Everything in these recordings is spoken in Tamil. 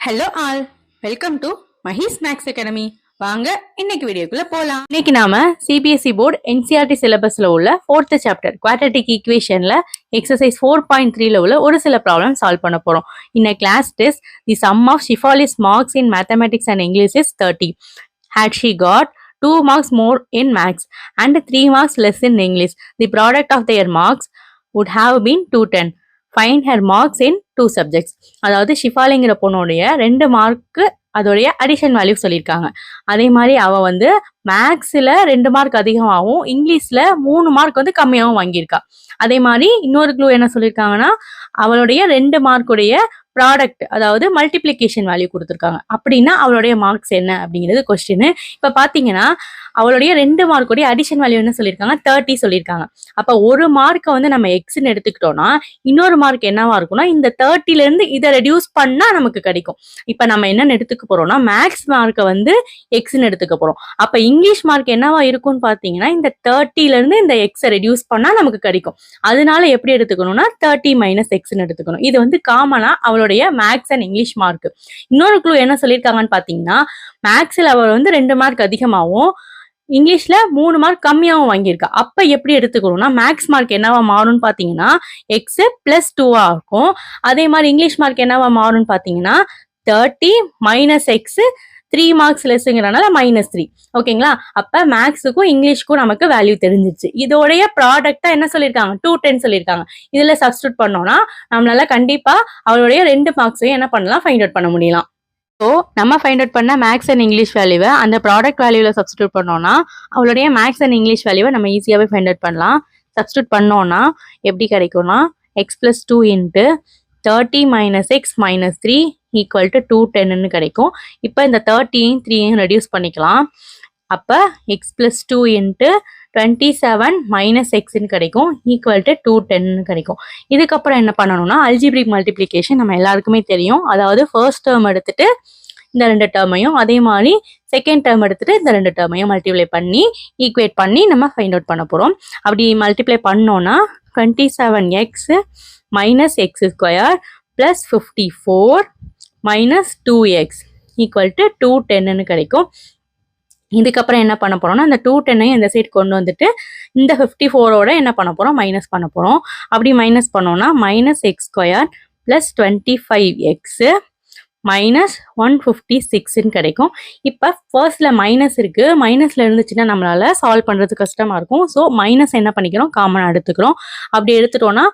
Hello all, welcome to Mahi's maths academy. வாங்க இன்னைக்கு வீடியோக்குள்ள போலாம். இன்னைக்கு நாம சிபிஎஸ்இ போர்டு என்சிஆர்டி சிலபஸ்ல உள்ள 4th சாப்டர் குவாட்ரட்டிக் ஈக்குவேஷன்ல எக்ஸசைஸ் 4.3ல உள்ள ஒரு சில ப்ராப்ளம் சால்வ் பண்ண போறோம். In a class test, the sum of Shefali's marks in mathematics and English is 30. Had she got 2 marks more in maths and 3 marks less in English, the product of their marks would have been 210. Find her marks in 2 subjects. அதாவது ஷிஃபாலிங்கிற பொண்ணுடைய 2 மார்க்கு அதோடைய அடிஷன் வேல்யூ சொல்லியிருக்காங்க. அதே மாதிரி அவ வந்து மேக்ஸ்ல 2 மார்க் அதிகமாகவும் இங்கிலீஷ்ல 3 மார்க் வந்து கம்மியாகவும் வாங்கியிருக்கா. அதே மாதிரி இன்னொரு க்ளூ என்ன சொல்லியிருக்காங்கன்னா, அவளுடைய 2 மார்க்குடைய ப்ராடக்ட் அதாவது மல்டிப்ளிகேஷன் வேல்யூ கொடுத்துருக்காங்க. அப்படின்னா அவளுடைய மார்க்ஸ் என்ன அப்படிங்கிறது கொஸ்டின். இப்ப பாத்தீங்கன்னா அவளுடைய 2 மார்க்குடைய அடிஷன் வேல்யூ என்ன சொல்லியிருக்காங்க, 30 சொல்லியிருக்காங்க. அப்ப ஒரு மார்க்கை வந்து நம்ம எக்ஸ்ன்னு எடுத்துக்கிட்டோம்னா இன்னொரு மார்க் என்னவா இருக்கும்னா இந்த 30ல இருந்து இதை ரெடியூஸ் பண்ணா நமக்கு கிடைக்கும். இப்ப நம்ம என்னன்னு எடுத்துக்க போறோம்னா மேக்ஸ் மார்க்கை வந்து எக்ஸ்ன்னு எடுத்துக்க போறோம். அப்ப இங்கிலீஷ் மார்க் என்னவா இருக்கும்னு பாத்தீங்கன்னா இந்த 30ல இருந்து இந்த எக்ஸை ரெடியூஸ் பண்ணா நமக்கு கிடைக்கும். அதனால எப்படி எடுத்துக்கணும்னா 30 மைனஸ் எக்ஸ்ன்னு எடுத்துக்கணும். இது வந்து காமனா அவளுடைய மேக்ஸ் அண்ட் இங்கிலீஷ் மார்க். இன்னொரு க்ளூ என்ன சொல்லியிருக்காங்கன்னு பாத்தீங்கன்னா மேக்ஸ்ல அவள் வந்து 2 மார்க் அதிகமாகவும் இங்கிலீஷ்ல 3 மார்க் கம்மியாகவும் வாங்கியிருக்கா. அப்ப எப்படி எடுத்துக்கணும்னா மேக்ஸ் மார்க் என்னவா மாறும்னு பாத்தீங்கன்னா எக்ஸ் பிளஸ் 2வா இருக்கும். அதே மாதிரி இங்கிலீஷ் மார்க் என்னவா மாறும்னு பாத்தீங்கன்னா 30 மைனஸ் எக்ஸ் 3 மார்க்ஸ் லெஸ்ங்கிறனால -3. ஓகேங்களா? அப்ப மேக்ஸுக்கும் இங்கிலீஷ்க்கும் நமக்கு வேல்யூ தெரிஞ்சிச்சு. இதோடைய ப்ராடக்டா என்ன சொல்லியிருக்காங்க, 210 சொல்லியிருக்காங்க. இதுல சப்ஸ்டியூட் பண்ணோம்னா நம்மளால கண்டிப்பா அவளுடைய 2 மார்க்ஸையும் என்ன பண்ணலாம், ஃபைண்ட் அவுட் பண்ண முடியலாம். ஸோ நம்ம ஃபைண்ட் அவுட் பண்ண மேக்ஸ் அண்ட் இங்கிலீஷ் வேல்யூவை அந்த ப்ராடக்ட் வேல்யூவில் சப்ஸ்டியூட் பண்ணோம்னா அவளுடைய மேக்ஸ் அண்ட் இங்கிலீஷ் வேல்யூவை நம்ம ஈஸியாகவே ஃபைண்ட் அவுட் பண்ணலாம். சப்ஸ்டியூட் பண்ணோம்னா எப்படி கிடைக்கும்னா X plus 2 into 30 minus X minus 3 equal to 210 கிடைக்கும். இப்போ இந்த 30யும் 3யும் ரெடியூஸ் பண்ணிக்கலாம். அப்போ எக்ஸ் பிளஸ் 2 இன்ட்டு 27 மைனஸ் எக்ஸ்ன்னு கிடைக்கும் ஈக்குவல் டு 210 கிடைக்கும். இதுக்கப்புறம் என்ன பண்ணணும்னா அல்ஜிப்ரிக் மல்டிப்ளிகேஷன் நம்ம எல்லாருக்குமே தெரியும். அதாவது ஃபர்ஸ்ட் டேர்ம் எடுத்துட்டு இந்த 2 டேர்மையும் அதே மாதிரி செகண்ட் டேர்ம் எடுத்துட்டு இந்த 2 டேர்மையும் மல்டிப்ளை பண்ணி ஈக்குவேட் பண்ணி நம்ம ஃபைண்ட் அவுட் பண்ண போகிறோம். அப்படி மல்டிப்ளை பண்ணோம்னா 27x minus X square plus 54 minus 2x equal to 210 கிடைக்கும். இதுக்கப்புறம் என்ன பண்ண போறோம்னா இந்த 210ஐயும் இந்த சைடு கொண்டு வந்துட்டு இந்த 54ஓட என்ன பண்ண போறோம், மைனஸ் பண்ண போறோம். அப்படி மைனஸ் பண்ணோம்னா minus X square plus 25x minus 156 கிடைக்கும். இப்போ ஃபர்ஸ்ட்ல மைனஸ் இருக்கு, மைனஸ்ல இருந்துச்சுன்னா நம்மளால சால்வ் பண்றது கஷ்டமா இருக்கும். ஸோ மைனஸ் என்ன பண்ணிக்கிறோம், காமனா எடுத்துக்கிறோம். அப்படி எடுத்துட்டோம்னா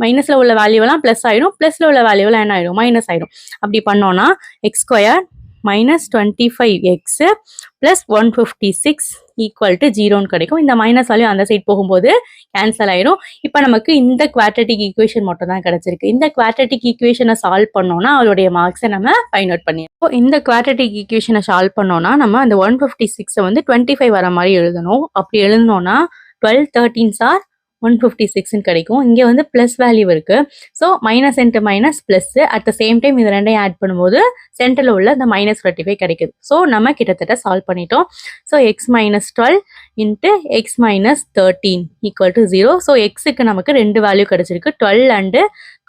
மைனஸ்ல உள்ள வேல்யூவெல்லாம் பிளஸ் ஆயிடும், பிளஸ்ல உள்ள வேல்யூவெல்லாம் என்ன ஆயிடும், மைனஸ் ஆயிடும். அப்படி பண்ணோம்னா X square minus 25x plus 156 equal to 0 கிடைக்கும். இந்த மைனஸ் வேல்யூ அந்த சைட் போகும்போது கேன்சல் ஆயிடும். இப்போ நமக்கு இந்த குவாட்ரட்டிக் ஈக்குவேஷன் மட்டும் தான் கிடைச்சிருக்கு. இந்த குவாட்ரட்டிக் ஈக்குவேஷனை சால்வ் பண்ணோம்னா அவளுடைய மார்க்ஸை நம்ம ஃபைண்ட் அவுட் பண்ணிடுவோம். இந்த குவாட்ரட்டிக் ஈக்குவேஷனை சால்வ் பண்ணோம்னா நம்ம அந்த 156 வந்து 25 வர மாதிரி எழுதணும். அப்படி எழுதணும்னா 12 13s ஆர் 156 கிடைக்கும். இங்கே வந்து பிளஸ் வேல்யூ இருக்கு. So minus into minus plus at the same time இது ரெண்டையும் ஆட் பண்ணும்போது சென்டரில் உள்ள இந்த -25 கிடைக்குது. ஸோ நம்ம கிட்டத்தட்ட சால்வ் பண்ணிட்டோம். So X minus 12 into X minus 13 equal to 0. So எக்ஸுக்கு நமக்கு 2 வேல்யூ கிடைச்சிருக்கு, 12 அண்டு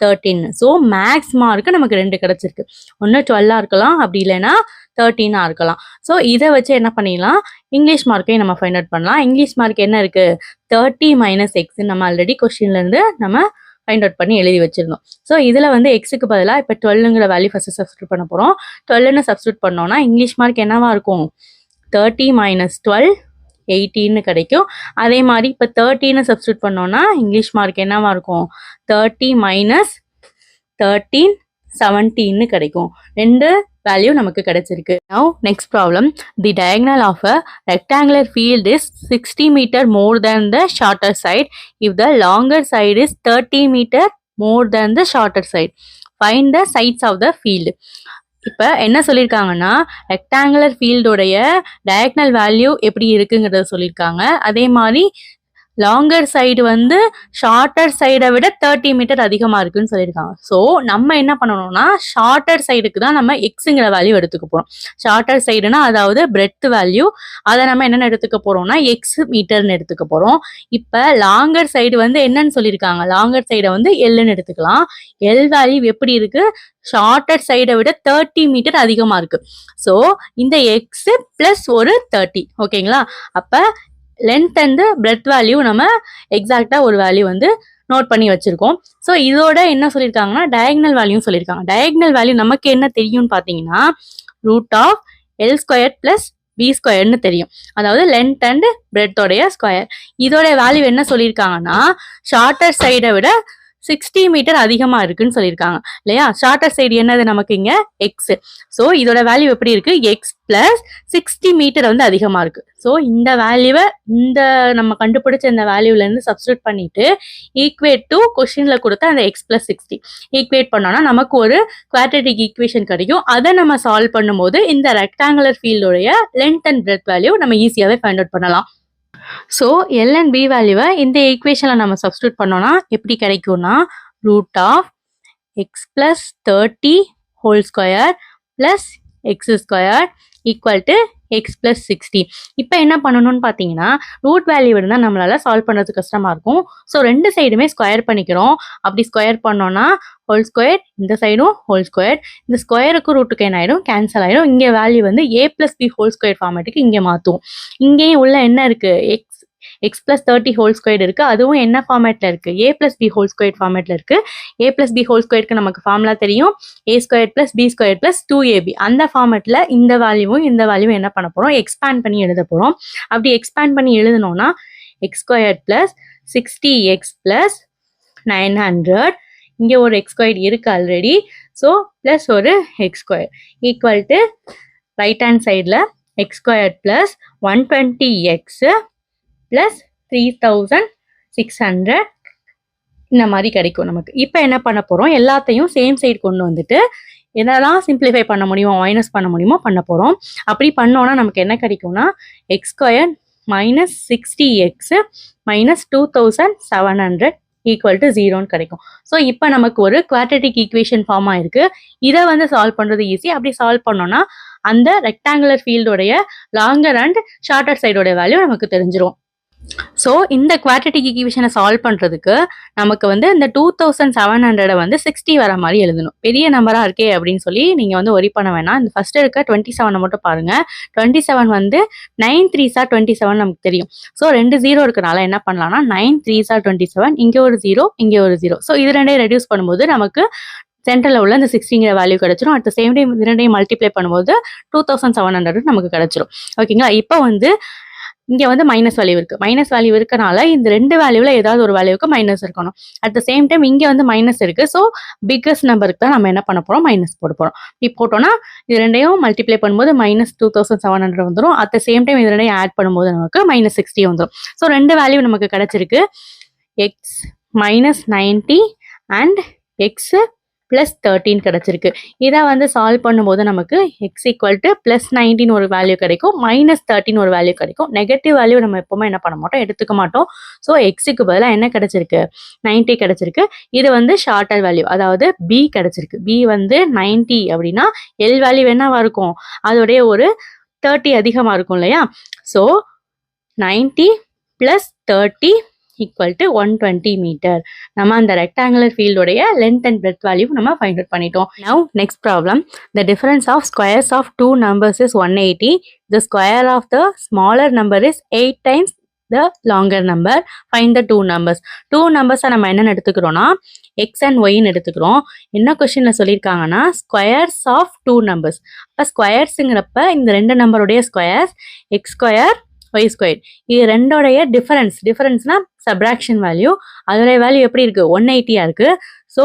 13. ஸோ மேக்ஸ் மார்க்கு நமக்கு 2 கிடைச்சிருக்கு. ஒன்று 12 இருக்கலாம், அப்படி இல்லைன்னா 13 இருக்கலாம். ஸோ இதை வச்சு என்ன பண்ணிடலாம், இங்கிலீஷ் மார்க்கையும் நம்ம ஃபைண்ட் அவுட் பண்ணலாம். இங்கிலீஷ் மார்க் என்ன இருக்கு, 30 மைனஸ் எக்ஸ் நம்ம ஆல்ரெடி கொஸ்டின்ல இருந்து நம்ம ஃபைண்ட் அவுட் பண்ணி எழுதி வச்சிருந்தோம். ஸோ இதுல வந்து எக்ஸுக்கு பதிலாக இப்போ 12ங்கிற வேல்யூ ஃபர்ஸ்ட் சப்ஸ்டியூட் பண்ண போறோம். 12ன்னு சப்ஸ்டியூட் பண்ணோம்னா இங்கிலீஷ் மார்க் என்னவா இருக்கும், 30 மைனஸ் 12 18 கிடைக்கும். அதே மாதிரி இப்போ 13 சப்ஸ்டியூட் பண்ணோம்னா இங்கிலீஷ் மார்க் என்னவா இருக்கும், 30 மைனஸ் 13 17 கிடைக்கும். 2 வேல்யூ நமக்கு கிடைச்சிருக்கு. Now next problem, the diagonal of a rectangular field is 60 meter more than the shorter side if the longer side is 30 meter more than the shorter side. Find the sides of the field. இப்போ என்ன சொல்லியிருக்காங்கன்னா ரெக்டாங்குலர் ஃபீல்டோடைய டயக்னல் வேல்யூ எப்படி இருக்குங்கிறத சொல்லியிருக்காங்க. அதே மாதிரி லாங்கர் சைடு வந்து ஷார்ட்டர் சைடை விட 30 மீட்டர் அதிகமாக இருக்குன்னு சொல்லியிருக்காங்க. ஸோ நம்ம என்ன பண்ணணும்னா ஷார்ட்டர் சைடுக்கு தான் நம்ம எக்ஸுங்கிற வேல்யூ எடுத்துக்க போகிறோம். ஷார்ட்டர் சைடுனா அதாவது பிரெத் வேல்யூ, அதை நம்ம என்னென்னு எடுத்துக்க போகிறோம்னா எக்ஸ் மீட்டர்னு எடுத்துக்க போகிறோம். இப்போ லாங்கர் சைடு வந்து என்னன்னு சொல்லியிருக்காங்க, லாங்கர் சைடை வந்து எல்லுன்னு எடுத்துக்கலாம். எல் வேல்யூ எப்படி இருக்கு, ஷார்ட்டர் சைடை விட 30 மீட்டர் அதிகமாக இருக்கு. ஸோ இந்த எக்ஸ் பிளஸ் ஒரு 30, ஓகேங்களா? அப்போ லென்த் அண்ட் பிரெத் வேல்யூ நம்ம எக்ஸாக்டா ஒரு வேல்யூ வந்து நோட் பண்ணி வச்சிருக்கோம். ஸோ இதோட என்ன சொல்லியிருக்காங்கன்னா டயகனல் வேல்யூ சொல்லியிருக்காங்க. டயகனல் வேல்யூ நமக்கு என்ன தெரியும்னு பார்த்தீங்கன்னா root of L square plus B ஸ்கொயர்னு தெரியும். அதாவது லென்த் அண்ட் பிரெத்தோடைய ஸ்கொயர். இதோட வேல்யூ என்ன சொல்லியிருக்காங்கன்னா ஷார்ட்டர் சைடை விட 60 மீட்டர் அதிகமா இருக்குன்னு சொல்லியிருக்காங்க இல்லையா? ஷார்ட்டர் சைடு என்னது நமக்கு இங்க எக்ஸ். ஸோ இதோட வேல்யூ எப்படி இருக்கு, எக்ஸ் பிளஸ் 60 மீட்டர் வந்து அதிகமா இருக்கு. ஸோ இந்த வேல்யூவை இந்த நம்ம கண்டுபிடிச்ச இந்த வேல்யூல இருந்து சப்ஸ்டியூட் பண்ணிட்டு ஈக்குவேட் டு கொஸ்டின்ல கொடுத்த அந்த எக்ஸ் பிளஸ் 60 ஈக்குவேட் பண்ணோம்னா நமக்கு ஒரு குவாட்ரேட்டிக் ஈக்குவேஷன் கிடைக்கும். அதை நம்ம சால்வ் பண்ணும்போது இந்த ரெக்டாங்குலர் ஃபீல்டோடைய லென்த் அண்ட் பிரெத் வேல்யூ நம்ம ஈஸியாவே ஃபைண்ட் அவுட் பண்ணலாம். ஸோ எல் அண்ட் பி வேல்யூவை இந்த ஈக்குவேஷனில் நம்ம சப்ஸ்டியூட் பண்ணோம்னா எப்படி கிடைக்கும்னா root of x plus 30 whole square plus x square equal to x plus 60. இப்போ என்ன பண்ணணும்னு பார்த்தீங்கன்னா ரூட் வேல்யூ இருந்தால் நம்மளால சால்வ் பண்ணுறது கஷ்டமாக இருக்கும். ஸோ ரெண்டு சைடுமே ஸ்கொயர் பண்ணிக்கிறோம். அப்படி ஸ்கொயர் பண்ணோம்னா ஹோல் ஸ்கொயர், இந்த சைடும் ஹோல் ஸ்கொயர், இந்த ஸ்கொயருக்கு ரூட்டுக்கு என்ன ஆயிடும், கேன்சல் ஆயிடும். இங்கே வேல்யூ வந்து ஏ பிளஸ் பி ஹோல் ஸ்கொயர் ஃபார்மேட்டுக்கு இங்கே மாற்றுவோம். இங்கேயும் உள்ள என்ன இருக்கு, எக்ஸ் பிளஸ் 30 ஹோல் ஸ்கொயர் இருக்கு. அதுவும் என்ன ஃபார்மேட்ல இருக்கு, A plus B whole square ஃபார்மேட்ல இருக்கு. ஏ பிளஸ் பி ஹோல் ஸ்கொயருக்கு நமக்கு ஃபார்முலா தெரியும், A square plus B square plus 2ab. அந்த ஃபார்மேட்ல இந்த வேல்யூவும் இந்த வேல்யூவும் என்ன பண்ண போறோம், எக்ஸ்பேண்ட் பண்ணி எழுத போறோம். அப்படி எக்ஸ்பேண்ட் பண்ணி எழுதணும்னா X square plus 60x plus 900, இங்கே ஒரு எக்ஸ் ஸ்கொயர் இருக்கு ஆல்ரெடி. ஸோ பிளஸ் ஒரு x square equal to right hand சைடில் x square plus 120x plus 3600 இந்த மாதிரி கிடைக்கும் நமக்கு. இப்போ என்ன பண்ண போகிறோம், எல்லாத்தையும் சேம் சைடு கொண்டு வந்துட்டு என்னெல்லாம் சிம்பிளிஃபை பண்ண முடியுமோ மைனஸ் பண்ண முடியுமோ பண்ண போகிறோம். அப்படி பண்ணோன்னா நமக்கு என்ன கிடைக்கும்னா x square minus 60x minus 2700 equal to 0ன்னு கிடைக்கும். ஸோ இப்போ நமக்கு ஒரு குவாட்ரேட்டிக் ஈக்குவேஷன் ஃபார்ம் ஆயிருக்கு. இதை வந்து சால்வ் பண்ணுறது ஈஸி. அப்படி சால்வ் பண்ணோம்னா அந்த ரெக்டாங்குலர் ஃபீல்டோடைய லாங்கர் அண்ட் ஷார்ட்டர் சைடோடைய வேல்யூ நமக்கு தெரிஞ்சிடும். ஸோ இந்த குவாட்ரேட்டிக் ஈக்குவேஷனை சால்வ் பண்ணுறதுக்கு நமக்கு வந்து இந்த 2700 வந்து 60 வர மாதிரி எழுதணும். பெரிய நம்பராக இருக்கே அப்படின்னு சொல்லி நீங்கள் வந்து ஒரி பண்ண வேணாம். இந்த ஃபர்ஸ்ட் இருக்க 27 மட்டும் பாருங்கள். 27 வந்து 9 3s are 27 நமக்கு தெரியும். ஸோ 2 0 இருக்கனால என்ன பண்ணலாம்னா 9 3s are 27, இங்கே ஒரு 0 இங்கே ஒரு 0. ஸோ இது ரெண்டையும் ரெடியூஸ் பண்ணும்போது நமக்கு சென்டரில் உள்ள இந்த 60ங்கிற வேல்யூ கிடைச்சிரும். அட் த சேம் டைம் இது ரெண்டையும் மல்டிப்ளை பண்ணும்போது 2700 நமக்கு கிடைச்சிரும். ஓகேங்களா? இப்போ வந்து இங்கே வந்து மைனஸ் வேல்யூ இருக்குது. மைனஸ் வேல்யூ இருக்கனால இந்த ரெண்டு வேல்யூவில் ஏதாவது ஒரு வேல்யூக்கு மைனஸ் இருக்கணும். அட் த சேம் டைம் இங்கே வந்து மைனஸ் இருக்குது. ஸோ பிக்கஸ்ட் நம்பருக்கு தான் நம்ம என்ன பண்ண போகிறோம், மைனஸ் போட போகிறோம். இப்போ போட்டோம்னா இது ரெண்டையும் மல்டிப்ளை பண்ணும்போது மைனஸ் 2700 வந்துடும். அட் த சேம் டைம் இது ரெண்டையும் ஆட் பண்ணும்போது நமக்கு மைனஸ் 60 வந்துடும். ஸோ ரெண்டு வேல்யூ நமக்கு கிடைச்சிருக்கு, X minus 90 and X plus 13 கிடைச்சிருக்கு. இதை வந்து சால்வ் பண்ணும்போது நமக்கு எக்ஸ் ஈக்குவல் டு பிளஸ் 19 ஒரு வேல்யூ கிடைக்கும், மைனஸ் 13 ஒரு வேல்யூ கிடைக்கும். நெகட்டிவ் வேல்யூ நம்ம எப்பவுமே என்ன பண்ண மாட்டோம், எடுத்துக்க மாட்டோம். ஸோ எக்ஸுக்கு பதிலாக என்ன கிடைச்சிருக்கு, 90 கிடைச்சிருக்கு. இது வந்து ஷார்ட்டர் வேல்யூ, அதாவது பி கிடைச்சிருக்கு. பி வந்து 90 அப்படின்னா எல் வேல்யூ என்னவா இருக்கும், அதோடைய ஒரு 30 அதிகமாக இருக்கும் இல்லையா? So 90 plus 30 equal to 120 meter. நம்ம அந்த rectangular field உடைய length and breadth value நம்ம find out பண்ணிட்டோம். Now next problem, the difference of squares of two numbers is 180. The square of the smaller number is 8 times the longer number. Find the two numbers. Two numbers நம்ம என்ன எடுத்துக்கிறோம்னா x and y எடுத்துக்கிறோம். என்ன கொஸ்டின்ல சொல்லியிருக்காங்கன்னா squares of two numbers. அப்போ ஸ்கொயர்ஸுங்கிறப்ப இந்த ரெண்டு நம்பருடைய squares x square y square, இது ரெண்டோடைய டிஃபரன்ஸ்னா சப்ராக்ஷன் வேல்யூ. அதோடைய வேல்யூ எப்படி இருக்கு, 180 இருக்கு. So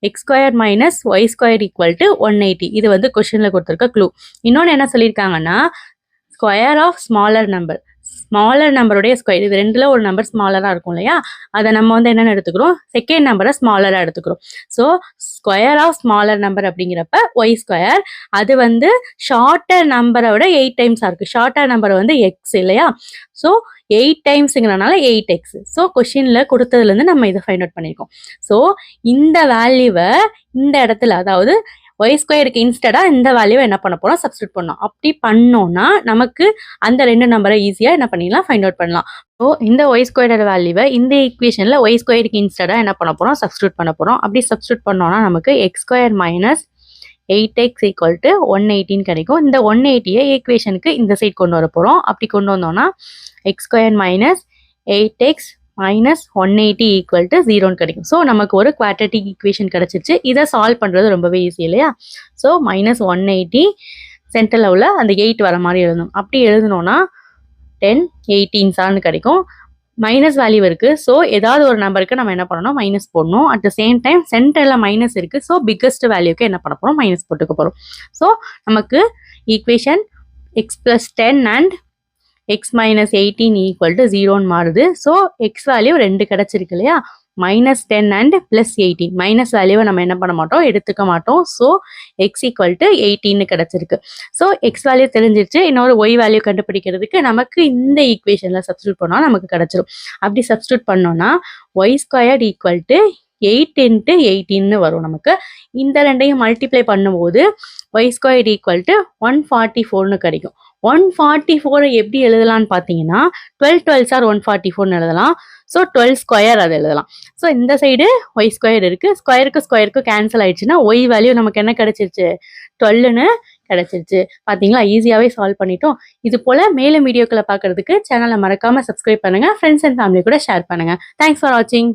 x square minus y square equal to 180. இது வந்து கொஸ்டின்ல கொடுத்துருக்க க்ளூ. இன்னொன்று என்ன சொல்லியிருக்காங்கன்னா square of smaller number, smaller நம்பருடைய ஸ்கொயர், இது ரெண்டுல ஒரு நம்பர் ஸ்மாலராக இருக்கும் இல்லையா, அதை நம்ம வந்து என்னென்னு எடுத்துக்கிறோம், செகண்ட் நம்பரை ஸ்மாலராக எடுத்துக்கிறோம். So square of smaller number அப்படிங்கிறப்ப ஒய் ஸ்கொயர், அது வந்து ஷார்ட்டர் நம்பரை விட 8 டைம்ஸாக இருக்குது. ஷார்ட்டர் நம்பர் வந்து எக்ஸ் இல்லையா, ஸோ 8 டைம்ஸுங்கிறனால 8x. ஸோ கொஷினில் கொடுத்ததுலேருந்து நம்ம இதை ஃபைண்ட் அவுட் பண்ணியிருக்கோம். ஸோ இந்த வேல்யூவை இந்த இடத்துல, அதாவது ஒய் ஸ்கொயருக்கு இன்ஸ்டடாக இந்த வேல்யூவை என்ன பண்ண போகிறோம், சப்ஸ்டியூட் பண்ணோம். அப்படி பண்ணோம்னா நமக்கு அந்த ரெண்டு நம்பரை ஈஸியாக என்ன பண்ணிடலாம், ஃபைண்ட் அவுட் பண்ணலாம். ஸோ இந்த ஒய் ஸ்கொயரோட வேல்யூவை இந்த ஈக்குவேஷனில் ஒய் ஸ்கொயருக்கு இன்ஸ்டடாக என்ன பண்ண போகிறோம், சப்ஸ்டியூட் பண்ண போகிறோம். அப்படி சப்ஸ்டியூட் பண்ணோம்னா நமக்கு X square minus 8x equal to 118 கிடைக்கும். இந்த 180 ஈக்குவேஷனுக்கு இந்த சைட் கொண்டு வர போகிறோம். அப்படி கொண்டு வந்தோம்னா x square minus 8x minus 180 equal to 0ன்னு கிடைக்கும். ஸோ நமக்கு ஒரு குவாட்ரட்டிக் ஈக்குவேஷன் கிடச்சிருச்சு. இதை சால்வ் பண்ணுறது ரொம்பவே ஈஸி இல்லையா. ஸோ மைனஸ் 180 சென்டரில் உள்ள அந்த 8 வர மாதிரி எழுதணும். அப்படி எழுதணும்னா 10 18 கிடைக்கும். மைனஸ் வேல்யூ இருக்குது. ஸோ ஏதாவது ஒரு நம்பருக்கு நம்ம என்ன பண்ணணும், மைனஸ் போடணும். அட் த சேம் டைம் சென்டரில் மைனஸ் இருக்குது. ஸோ பிக்கஸ்ட் வேல்யூக்கு என்ன பண்ண போகிறோம், மைனஸ் போட்டுக்க போகிறோம். ஸோ நமக்கு equation x plus 10 and x minus 18 equal to 0ன்னு மாறுது. ஸோ எக்ஸ் வேல்யூ 2 கிடச்சிருக்கு இல்லையா, மைனஸ் 10 அண்ட் ப்ளஸ் 18. மைனஸ் வேல்யூவை நம்ம என்ன பண்ண மாட்டோம், எடுத்துக்க மாட்டோம். ஸோ எக்ஸ் ஈக்குவல் டு 18 கிடச்சிருக்கு. ஸோ எக்ஸ் வேல்யூ தெரிஞ்சிருச்சு. இன்னொரு ஒய் வேல்யூ கண்டுபிடிக்கிறதுக்கு நமக்கு இந்த ஈக்குவேஷனில் சப்ஸ்டியூட் பண்ணால் நமக்கு கிடச்சிரும். அப்படி சப்ஸ்டியூட் பண்ணோன்னா ஒய் ஸ்கொயர் ஈக்குவல் டு 8 × 18 வரும். நமக்கு இந்த ரெண்டையும் மல்டிப்ளை பண்ணும்போது ஒய் ஸ்கொயர் ஈக்குவல் டு 144ன்னு கிடைக்கும். 144 எப்படி எழுதலாம்னு பார்த்தீங்கன்னா 12 12s are 144ன்னு எழுதலாம். ஸோ 12 ஸ்கொயர் அதை எழுதலாம். ஸோ இந்த சைடு ஒய் ஸ்கொயர் இருக்குது. ஸ்கொயருக்கு ஸ்கொயருக்கு கேன்சல் ஆயிடுச்சுன்னா ஒய் வேல்யூ நமக்கு என்ன கிடச்சிருச்சு, 12ன்னு கிடச்சிருச்சு. பார்த்தீங்களா, ஈஸியாகவே சால்வ் பண்ணிட்டோம். இது போல் மேலும் வீடியோக்களை பார்க்குறதுக்கு சேனலை மறக்காமல் சப்ஸ்கிரைப் பண்ணுங்கள். ஃப்ரெண்ட்ஸ் அண்ட் ஃபேமிலி கூட ஷேர் பண்ணுங்கள். தேங்க்ஸ் ஃபார் வாட்சிங்.